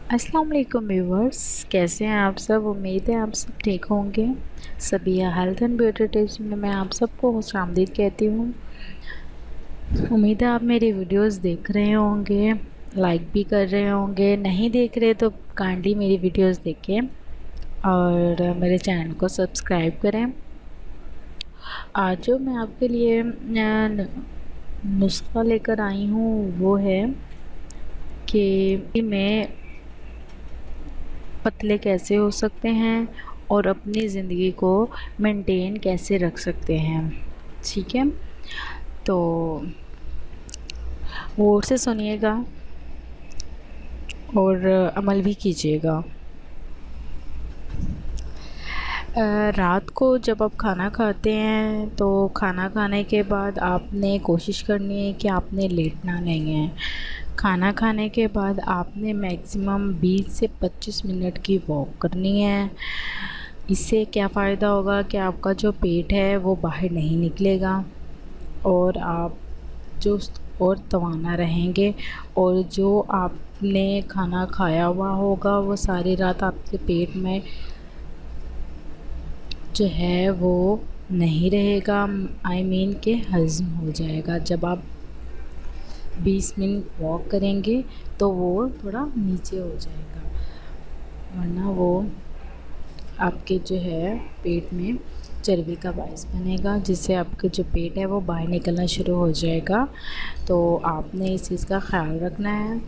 अस्सलाम वालेकुम व्यूवर्स, कैसे हैं आप सब। उम्मीद है आप सब ठीक होंगे। सभी हेल्थ एंड ब्यूटी टिप्स में मैं आप सबको खुशामदीद कहती हूँ। उम्मीद है आप मेरी वीडियोस देख रहे होंगे, लाइक भी कर रहे होंगे। नहीं देख रहे तो काइंडली मेरी वीडियोस देखें और मेरे चैनल को सब्सक्राइब करें। आज जो मैं आपके लिए नुस्खा लेकर आई हूँ वो है कि मैं पतले कैसे हो सकते हैं और अपनी ज़िंदगी को मेंटेन कैसे रख सकते हैं। ठीक है, तो गौर से सुनिएगा और अमल भी कीजिएगा। रात को जब आप खाना खाते हैं तो खाना खाने के बाद आपने कोशिश करनी है कि आपने लेटना नहीं है। खाना खाने के बाद आपने मैक्सिमम 20 से 25 मिनट की वॉक करनी है। इससे क्या फ़ायदा होगा कि आपका जो पेट है वो बाहर नहीं निकलेगा और आप जो और तवाना रहेंगे, और जो आपने खाना खाया हुआ होगा वो सारी रात आपके पेट में जो है वो नहीं रहेगा। आई मीन के हज़म हो जाएगा। जब आप 20 मिनट वॉक करेंगे तो वो थोड़ा नीचे हो जाएगा, वरना वो आपके जो है पेट में चर्बी का बायस बनेगा, जिससे आपके जो पेट है वो बाहर निकलना शुरू हो जाएगा। तो आपने इस चीज़ का ख्याल रखना है।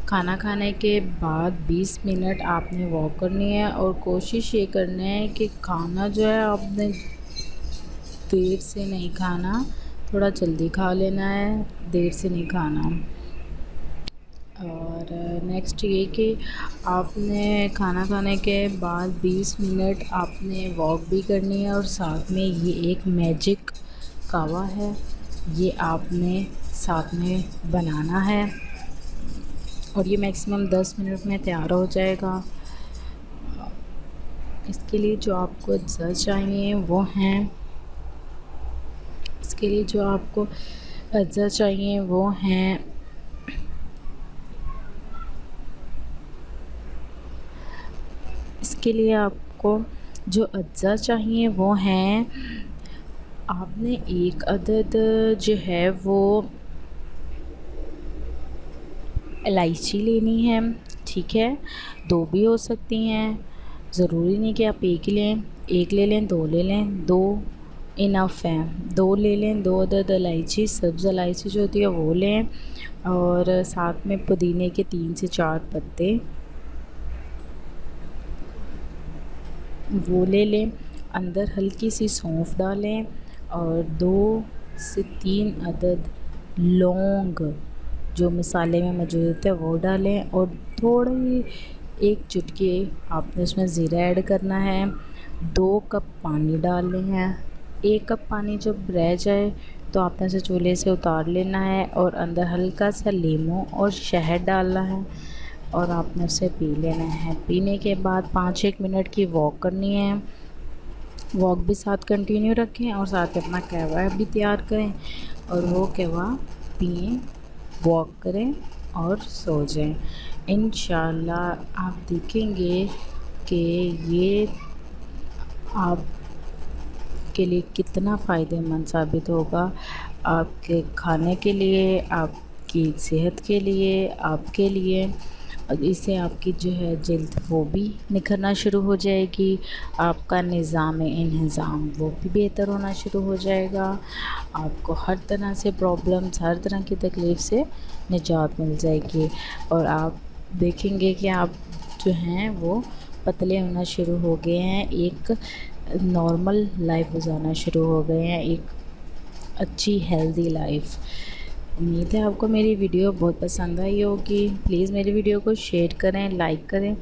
खाना खाने के बाद 20 मिनट आपने वॉक करनी है और कोशिश ये करना है कि खाना जो है आपने देर से नहीं खाना, थोड़ा जल्दी खा लेना है, देर से नहीं खाना। और नेक्स्ट ये कि आपने खाना खाने के बाद 20 मिनट आपने वॉक भी करनी है और साथ में ये एक मैजिक कावा है, ये आपने साथ में बनाना है और ये मैक्सिमम 10 मिनट में तैयार हो जाएगा। इसके लिए जो आपको अज्जा चाहिए वो हैं इसके लिए जो आपको अज्जा चाहिए वो हैं इसके लिए आपको जो अज्जा चाहिए वो हैं, आपने एक अदद जो है वो इलायची लेनी है। ठीक है, 2 भी हो सकती हैं, ज़रूरी नहीं कि आप एक ही लें। एक ले लें, 2 ले लें, 2 इनफ है। 2 ले लें, 2 अदद इलायची, सब्ज़ इलायची जो होती है वो लें, और साथ में पुदीने के 3 से 4 पत्ते वो ले लें। अंदर हल्की सी सौंफ डालें और 2 से 3 अदद लौंग जो मसाले में मौजूद होते हैं वो डालें, और थोड़ी 1 चुटकी आपने उसमें ज़ीरा ऐड करना है। 2 कप पानी डालने हैं। 1 कप पानी जब रह जाए तो आपने उसे चूल्हे से उतार लेना है और अंदर हल्का सा लीमू और शहद डालना है और आपने उसे पी लेना है। पीने के बाद 5-1 मिनट की वॉक करनी है। वॉक भी साथ कंटिन्यू रखें और साथ अपना कहवा भी तैयार करें और वो कहवा पिएं, वॉक करें और सो जाएं। इंशाल्लाह आप देखेंगे कि ये आपके लिए कितना फ़ायदेमंद साबित होगा, आपके खाने के लिए, आपकी सेहत के लिए, आपके लिए। और इससे आपकी जो है जल्द वो भी निखरना शुरू हो जाएगी, आपका निज़ाम इंतज़ाम वो भी बेहतर होना शुरू हो जाएगा, आपको हर तरह से प्रॉब्लम्स, हर तरह की तकलीफ़ से निजात मिल जाएगी और आप देखेंगे कि आप जो हैं वो पतले होना शुरू हो गए हैं, एक नॉर्मल लाइफ गुजारना शुरू हो गए हैं, एक अच्छी हेल्दी लाइफ। उम्मीद है आपको मेरी वीडियो बहुत पसंद आई होगी। प्लीज़ मेरी वीडियो को शेयर करें, लाइक करें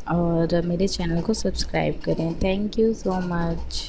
और मेरे चैनल को सब्सक्राइब करें। Thank you so much.